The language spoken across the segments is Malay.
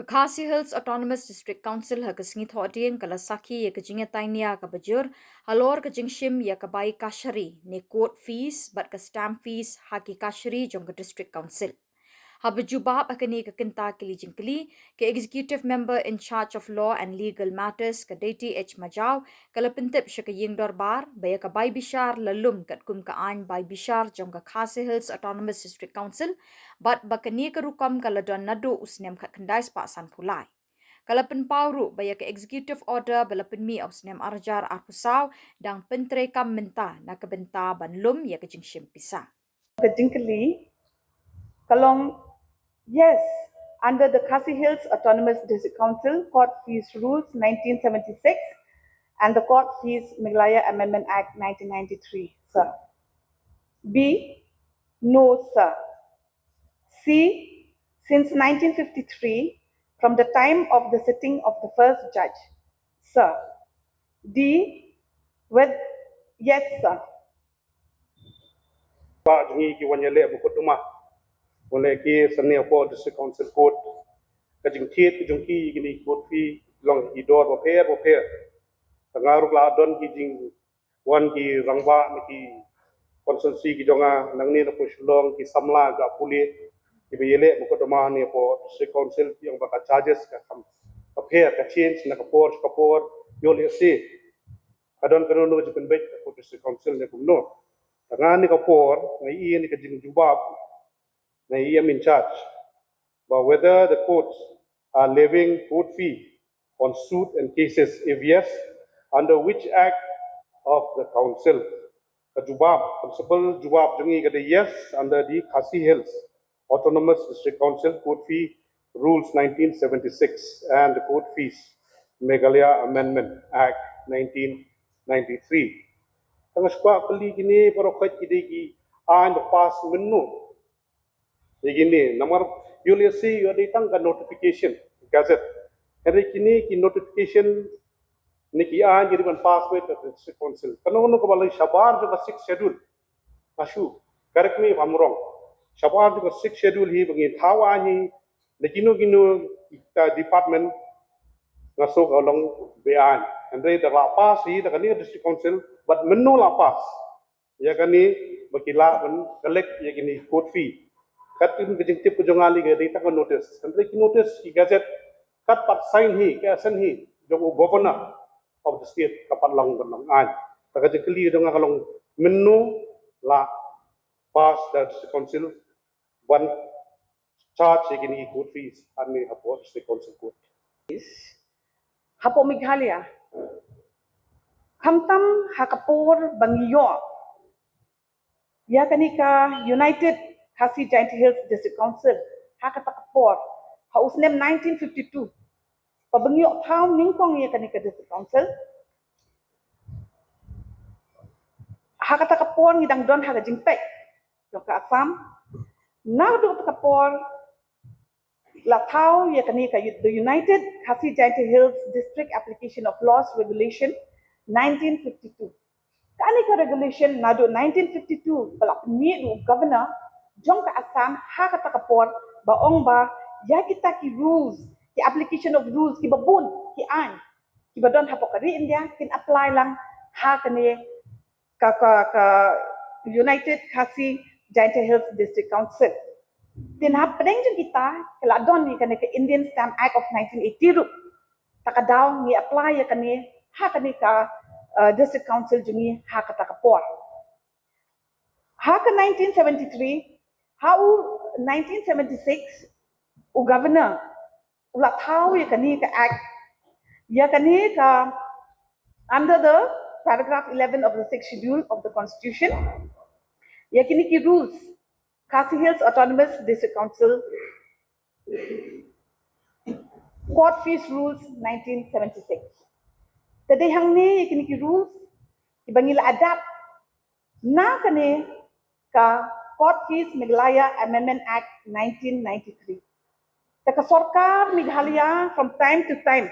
Khasi Hills Autonomous District Council ha kasngi thoding kala saki ya kajinga tainia ka bajur halor kajingshim ya kabai kashari ne court fees but ka stamp fees haki kashari jong ka district council. Ha bajubab akani ka kinta kili jingkli ke executive member in charge of law and legal matters ka Dati H Majaw kala pintip shaka ying dorbar baya ka bai bishar lalum kat kum ka an bai bishar jong ka Khasi Hills Autonomous District Council but bakani ka rukam kala don nado usnem khat kandai spa san pulai. Kala penpauru baya ka executive order bala penmi usnem arjar arkusaw dang pentre kam menta na kabenta banlum ya ka jingshim pisa. Particularly, Kalong, yes, under the Khasi Hills Autonomous District Council Court Fees Rules 1976 and the Court Fees Meghalaya Amendment Act 1993, sir. B, no, sir. C, since 1953, from the time of the sitting of the first judge, sir. D, with, yes, sir. Jungi ki wanyale bukut rumah oleh ki senia po district council court kajing tiet ki jungki gini court fi long idor boper tangaruk la don ki jing wan ki rangba ki konsensi ki jonga nangni na pushulong ki samla ga puli ki beyele bukut rumah ni po district council yang baka charges ka kam paper ka change na kapor yol yasi adon kanu jipen bet po district council ne kumno Tangan ni kapor, na iya ni kajing jubab, na iya in charge. But whether the courts are levying court fee on suit and cases, if yes, under which act of the council? Kajubab, principal jubab jungi kada yes, under the Khasi Hills Autonomous District Council Court Fee Rules 1976 and the Court Fees Meghalaya Amendment Act 1993. Tengah sekolah kali gini parokat kita ki the pass menu. Begini, nomor you will see you datang ke notification gazette. Hari kini ki notification ni ki jadi ban pass with the district council. Kanu kebalai syabar juga 6 schedule. Asu, correct me if I'm wrong. Syabar juga 6 schedule hi begini. Hawa ni kinu kita department ngasuk along bean. Andre the lapas hi the kani district council but menu lapas ya kani bakila ben collect ya kini court fee kat in kejing tip jongali ga data ko notice andre ki notice ki gazette kat pat sign hi ka san hi jong governor of the state kapat long benang an ta ka jekli dong kalong menu la pass the district council one charge ya kini court fees ani hapo district council court Hapo Meghalaya Kamtam hakapor bangiyo. Ya kanika United Khasi Giant Hills District Council hakatakapor. Hausnem 1952. Pabangiyo tao ningkong ya kanika District Council. Hakatakapor ngidang don hakajingpek. Yung kaasam. Nagdo takapor la tao ya kanika the United Khasi Giant Hills District Application of Laws Regulation 1952. Kani ka regulation nado 1952 balak ni governor jong ka Assam ha ka takapor baong ba ya kita ki rules ki application of rules ki babun ki an ki badon hapo kari India kin apply lang ha kani ka United Khasi Giant Hills District Council din ha pedeng jong kita kala don ni kani ka Indian Stamp Act of 1980 ru takadaw ni apply ya kani ha kani ka district council jungi ha kata kapor. Ha ka 1973, ha 1976 u governor ula tau ya kani ka act ya kani ka under the paragraph 11 of the 6th schedule of the constitution ya kini ki rules Khasi Hills Autonomous District Council Court Fees Rules 1976. Tadi hang ni kini ki rules ibangila adapt na kani ka Court Fees Meghalaya Amendment Act 1993. Taka sarkar Meghalaya from time to time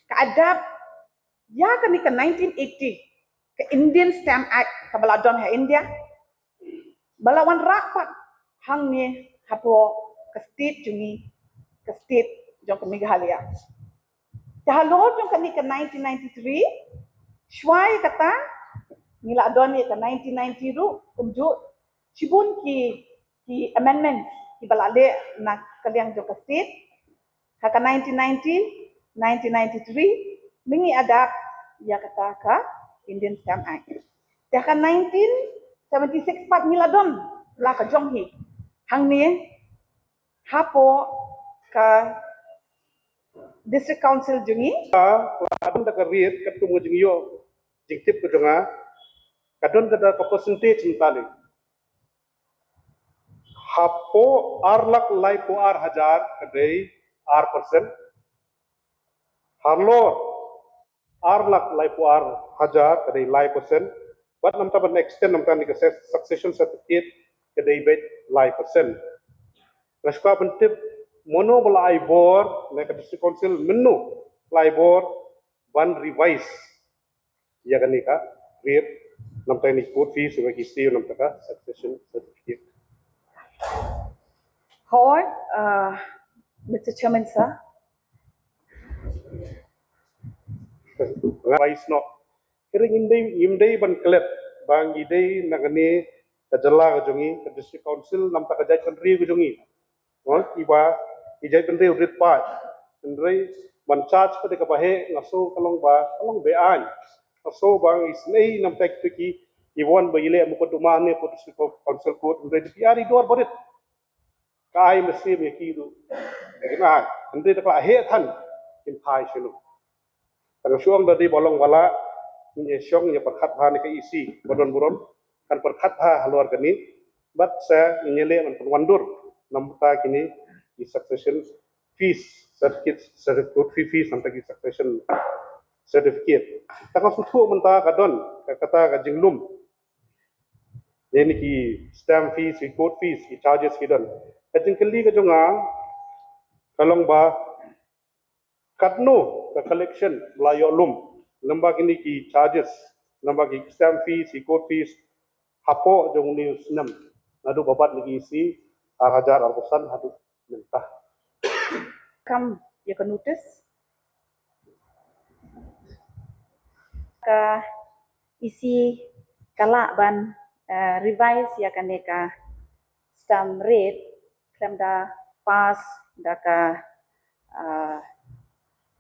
ka adapt ya kani ka 1980 ka Indian Stamp Act ka baladon ha India balawan rapat hang ni hapo ka state jungi ka state jong ke Meghalaya. Tahalor jong kani ke 1993, Shwai kata nila adon ye ke 1990 ru kumju Shibun ki amendment ki balale na kaliang jong ke state. Haka 1990, 1993 mingi adapt ya kata ka Indian Stamp Act. Haka 1976 pat nila don la ka jong hi. Hang ni hapo ka District Council jungi Kadon da karir kat ko mujing yo jingtip ko jonga kadon da ka percentage mtali hapo arlak lai po ar hajar kadai ar persen harlor arlak lai po ar hajar kadai lai persen but nam taban extend nam tan succession certificate kadai bet lai persen Raskwa pentip mono bala aibor na ka district council menu laibor ban revise ya kanika create nam tay ni put fee sebagai istri nam taka succession certificate. Hoy, Mr. Chairman sir, Revise no kering indai ban klet bang idai nagani kajala kajongi ka district council nam taka jai country kajongi iba ijai country udit pa andrei ban charge pa de ka bahe ngaso kalong be an ngaso bang isnei nam tak tuki iwan ba ile mo ko dumane ko district council court andrei di ari dor borit kai mesti me kiru na andrei ta pa he than kim phai sinu tang suang dari bolong wala ni syong ya perkhat ha ni ka isi bodon buron kan perkhat ha haluar kani bat sa nyele man wandur namta kini di succession fees certificate fees namta ki succession certificate tanga sutu menta kadon kata ka jinglum yani ki stamp fees court fees ki charges ki don kajing kali ka jonga kalong ba katno ka collection layo lum lamba kini ki charges lamba ki stamp fees court fees hapo jong news nam nadu babat lagi isi hajar al-Qusan hadu mentah. come you can notice ka isi kala ban revise ya kaneka stamp rate klemda pass daka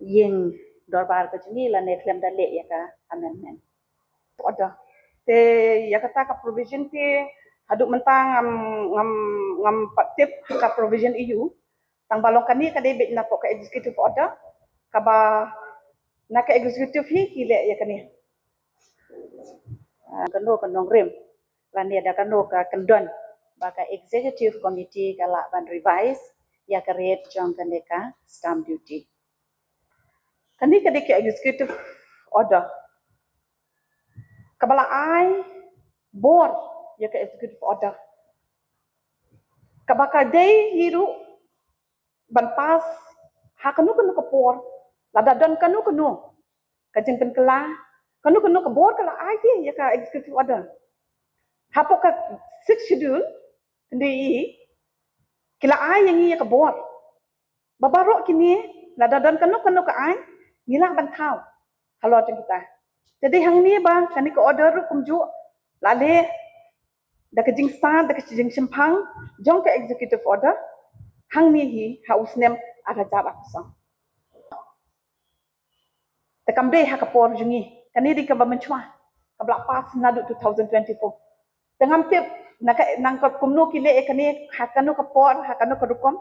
ying dorbar ka jungi la ne klemda le ya ka amendment. Order te ya kata ka provision te haduk mentang ngam patip ka provision EU tang balong kani ka debit na ko ka executive order ka ba na ka executive hi kile ya kani kano kanong rem lan ya da kano ka kendon ba ka executive committee kala ban revise ya ka rate jong kani ka stamp duty kani ka ka executive order kabala ai board ya ka executive order kabaka day hiru ban pas ha kanu ka por la dadon kanu kajeng pen kala kanu ka board kala ai ti ya ka executive order hapo ka 6 schedule ndi kila ai yang ya ka board babaro kini la dadon kanu ka ai nila ban thau halo kita jadi hang ni ba kani ka order kumju lale da ka jingsa da ka jing simpang jong ka executive order hang ni hi house name ada jaba kusang ta kambe ha ka por jungi kani di ka ba menchwa ka bla pas na du 2024 tengam tip nang ka kumno kile e kani ha kanu ka por ha kanu ka rukom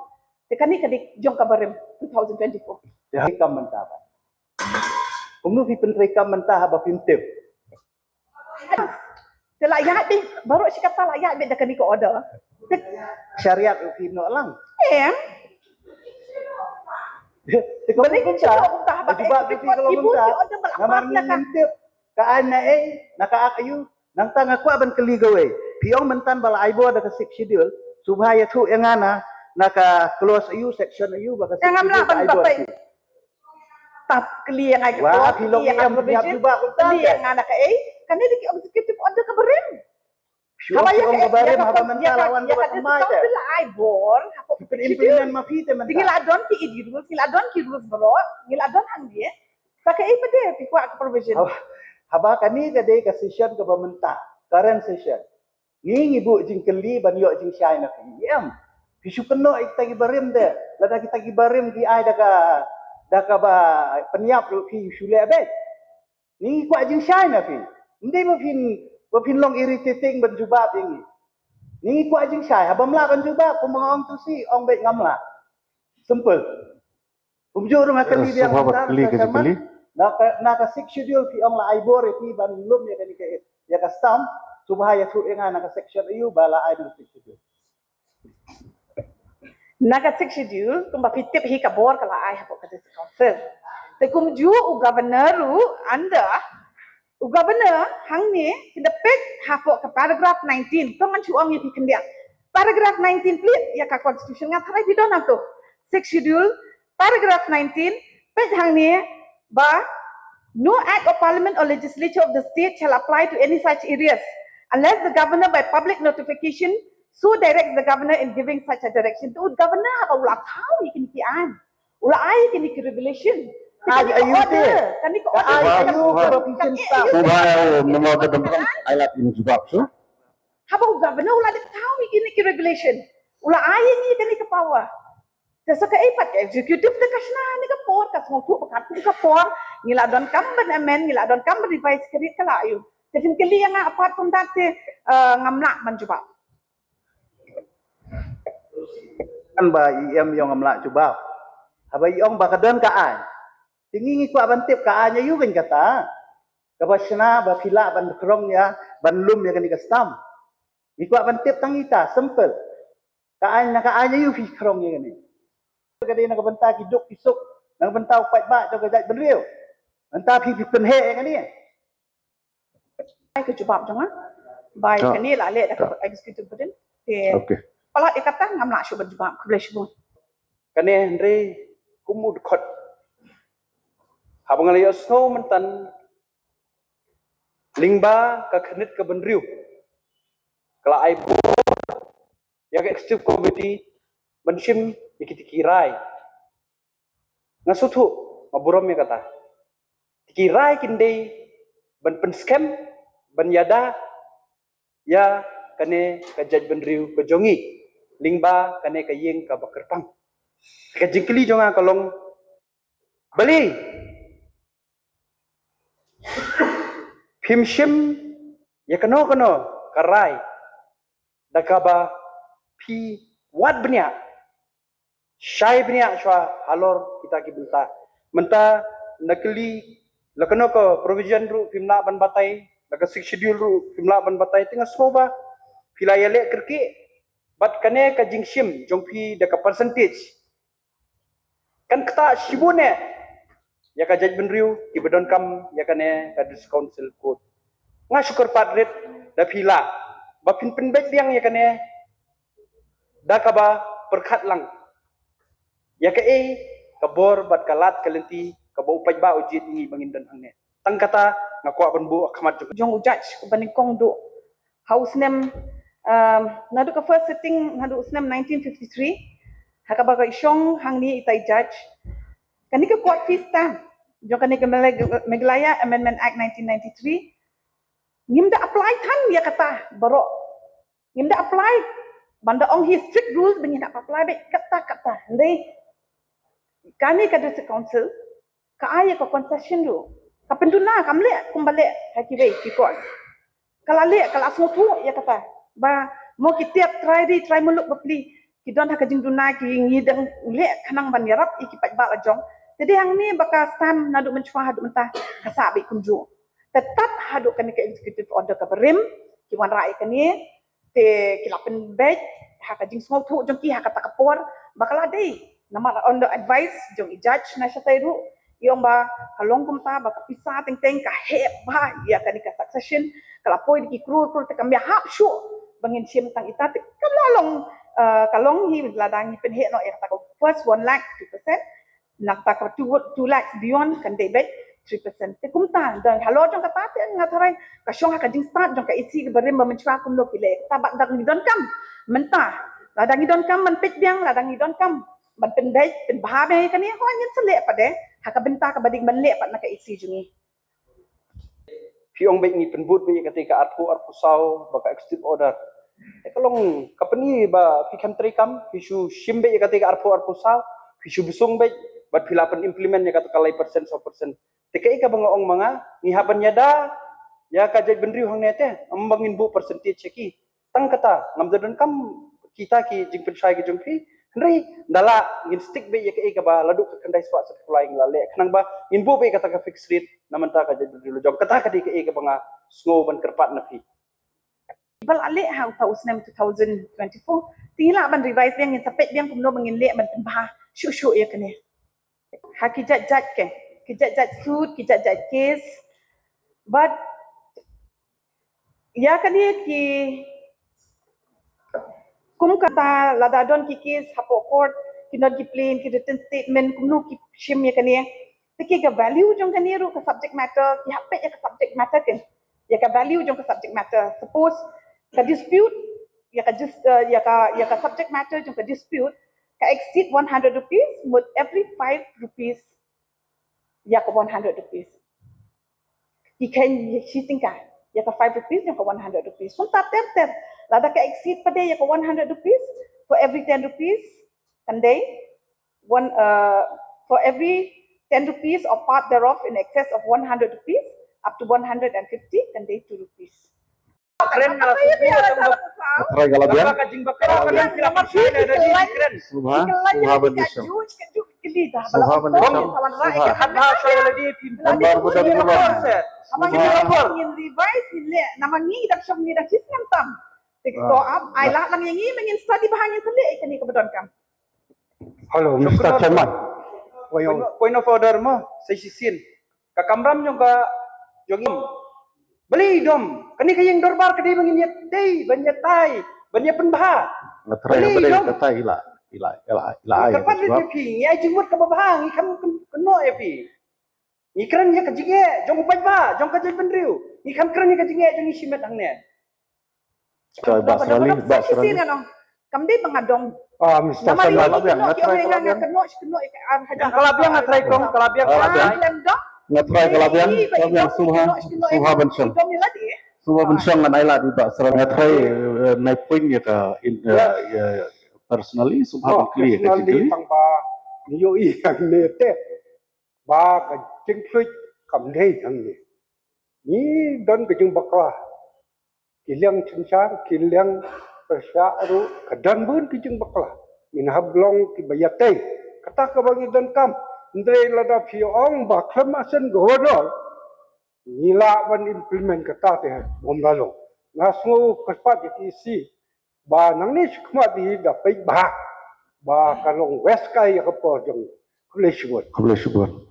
te kani ka di jong ka barem 2024 ya kam mentah kumnu fi penreka mentah ba pintip layak di baru si kata layak di dah kani ko order syariat fi no lang em balik ke untah ba ba fi kalau ibu mentah si order balapas ngamar na ka pintip ka ana naka akayu nang tanga kwa ban keligawe piong mentan bala aibo da ka six schedule subhaya tu engana naka close ayu section ayu ba ka yang amla ban bapai tap kli yang ai wah pilong yang biar juga kli yang anak kani di executive order ka berem Syuong syuong kabarim haba mental lawan ya buat kata mai kau te. tu lai bor, apa Kita implement ma fi te mental. tinggal adon ki idul, tinggal adon ki rules bro, tinggal adon hang dia. Saka ai pede pikwa provision. Haba kani ke de ke session ke pemerintah. Current session. Ngi ibu jing keli ban yo jing syai na fi. Yam. Pisu keno kita gi barim de. Lada kita gi barim ki ai daka ba peniap lu fi sule be. Ngi kwa jing syai na fi. Ndai ba fin long irritating ban jubab ini. Ngi kwa jing syai haba mla ban jubab kumong tu si ong be ngamla. Simple. Umjur ngakali dia Sahabat keli ke keli. Naka 6 schedule fi ong la aibor fi ban lum ya kani ke ya ka stam subhaya tu enga naka section ayu bala ai 6 schedule. Naga six schedule tumba fitip hi ka bor kala ai hapo kata council. Te kum ju u governor u anda u governor hang ni kinda pek hapo ka paragraph 19 to man chu ong yi kendia. Paragraph 19 please ya ka constitution nga tharai bidon to. Six schedule paragraph 19 pek hang ni ba no act of parliament or legislature of the state shall apply to any such areas unless the governor by public notification so directs the governor in giving such a direction. Tu governor apa ulah tahu ikin kian. Ulah ai ikin ki regulation. Ai ayu te. Kan ni ko Ai ayu provision staff. Subhaya memang tentang alat ini juga so. Haba governor ulah dak tahu ikin ki regulation. Ulah ai ni kan ni ke power. Tesa ka ipat executive te kasna ni ka por ka semua tu pakat tu ka por ngila don kamban amend ngila don kamban revise kiri kala ayu. Tefin kali yang apart from that te ngamla manjuba. Kan ba iam yong amla cuba. Haba yong ba kadan ka ai. Tingi ngi kwa bantip ka anya yu kan kata. Kabasna ba fila ban krong ya ban lum ya kan ka stam. Ngi kwa bantip tangita simple. Ka anya yu fi krong ya kan ni. Kadai nak benta kiduk pisuk nak benta upat ba jo gajat benriu. Benta fi penhe ya kan ni. Ai ke jubab jangan. Bai kan ni la le dak executive burden. Te Okey. Pala ikatan ngamla syu berjubab kebelah syu. Kane Andre kumud khot. Habang layo snow mentan lingba ka khnit ka benriu. Kala ai ya ka executive committee bensim ikitikirai. Ngasutu maburam ya kata. Tikirai kindai ban penskem ban yada ya kane ka jaj benriu ka jongi. Lingba kane ka yeng ka bakerpang. Ka jingkeli jonga kalong bali. Pimshim ya kano karai. Dakaba pi wat benya. Syai benya shwa halor kita ki benta. Menta nakeli lakano ko provision ru pimla ban batai, laka 6 schedule ru pimla ban batai tinga soba pilayale kerki. But kane ka jingshim jongpi deka percentage. Kan kata shibune ya ka jaj benriu ki bedon kam ya kane ka dis council code. Nga syukur padret da pila. Ba pin bet yang ya kane da ka ba perkhat lang. Ya ka ka bor bat kalat kalenti ka ba upaj ba ujit ini bangindan hangne. Tang kata ngako ban bu akmat Jong judge banikong do house name nadu ka first sitting nadu usnam 1953 hakabaga isyong hangni itai judge kanika court fee stamp jong kanika Meghalaya Amendment Act 1993 ngimda apply than ya kata baro ngimda apply banda ong hi strict rules benya nak apply be kata ndai kani ka district council ka aya ka concession ru kapenduna kamle kumbale hakiwe kikon kalale kala asmutu ya kata ba mo kitiap try muluk bapli kidon hakajing duna ki ngidang le kanang ban yarap ikipat ba ajong jadi hang ni baka stam nadu mencuah hadu mentah kasabi kunju tetap hadu kan ke executive order ka berim ki wan rai kani te kilapen bej hakajing small tu jong ki hakata kapor bakala dei nama on the advice jong judge na syatairu yung ba kalong kumta ba kapisa teng ka hep ba ya kan ka succession kalapoi di kru te kambia hap syu bangin sim tang ita kalong hi ladang hi penhe no ya ta first 1 lakh 2% nak ta 2 lakhs beyond kan debit 3%. Te kumta dan halo jong kata te ngatarai ka syong ka jing start jong ka isi ke bare memenchwa kum lo kile. Ta bak dang don kam mentah. La dang don kam man pet biang la dang don kam man pen dai pen bah be kan ni ho nyen sele pade. Ha ka benta ka badik man le pat na ka isi jungi. Piong baik ni penbut baik ketika arpu sau baka executive order. Kalong kapani ba pikam trikam pisu shimbe ketika arpu sau pisu busung baik bat pilapan implement ya kata kalai persen 100%. Tekai ka bangaong mga ngihaban yada ya kajai bendri hang nete ambangin bu percentage ki. Tang kata ngamdadan kam kita ki jing pensai ki jungpi Henry dala ngin stick be ya kai ka ba laduk ka kandai swat sa flying lale kanang ba ngin bu be kata ka fixed rate namanta ka jadi dulu jom kata ka di kai ka banga sngo ban kerpat na pi Bal ale ha ta usnem 2024 tila ban revise yang ngin sapet biang kumno mangin le ban bah shu ya kene. Ha ki jat ke ki jat suit ki jat case but ya kani ki kum kata ladadon kikis hapo court kinod ki plain ki written statement kumno ki shim ya kani tiki ka value jong kani ru ka subject matter ki hape ya ka subject matter ken ya ka value jong ka subject matter suppose ka dispute ya ka subject matter jong ka dispute ka exceed 100 rupees mut every 5 rupees ya ka 100 rupees ki kan shi tingka ya ka 5 rupees jong ka 100 rupees pun tap lada ka exceed pada ya ka 100 rupees for every 10 rupees kandai for every 10 rupees or part thereof in excess of 100 rupees up to 150 kandai 2 rupees. keren ngala suku Try Galabian. ka jing bakara ka lang sila marsay na di keren Subha Benisam. Subha kong Benisam. hadha saya lagi pim Gambar budak pulang. Amang ingin revise ile namangi dak syam ni dak sistem tam. Teksto up ai lah lang yang ingin study bahan yang sele ikani kebetulan kam. Hello, Mr. Chairman. point of order mo sa sisin kakamram nyo ka yongim beli dom kani kayang dorbar kadi manginyat day banyatai banyak penbaha Ngatry Beli apa dia dong. kata ila ay. kapan dia pi ya jimut ka babahang ikam keno ya pi ikran ya kajige jong upaj ba jong kajai pendriu ikam kran ya kajige jong isimet hangne Coy Basrali. Kam di pengadong. Mr. Chairman. Ngatry Galabian. yang kalabiang ngatrai kong kalabiang Ngatry Galabian. Subha Benisam. Subha Benisam ngan Ayla di Basra. Ngatry naik point ya ka personally Subha Benisam ya ka personally jadi. tang ba niyo i ang nete ba ka jing fluit kam dei ang ni don ka jing bakla kilyang chinsang kilyang persya ru kadan bun ki jing bakla min hablong ki bayate kata ka bangi don kam ndai lada piong ba klamasen godol nila ban implement kata te bomdalo nasngo kaspat isi ba nang ni khma di da pai ba kalong west kai ka po jong kuleshwar Boleh syukur.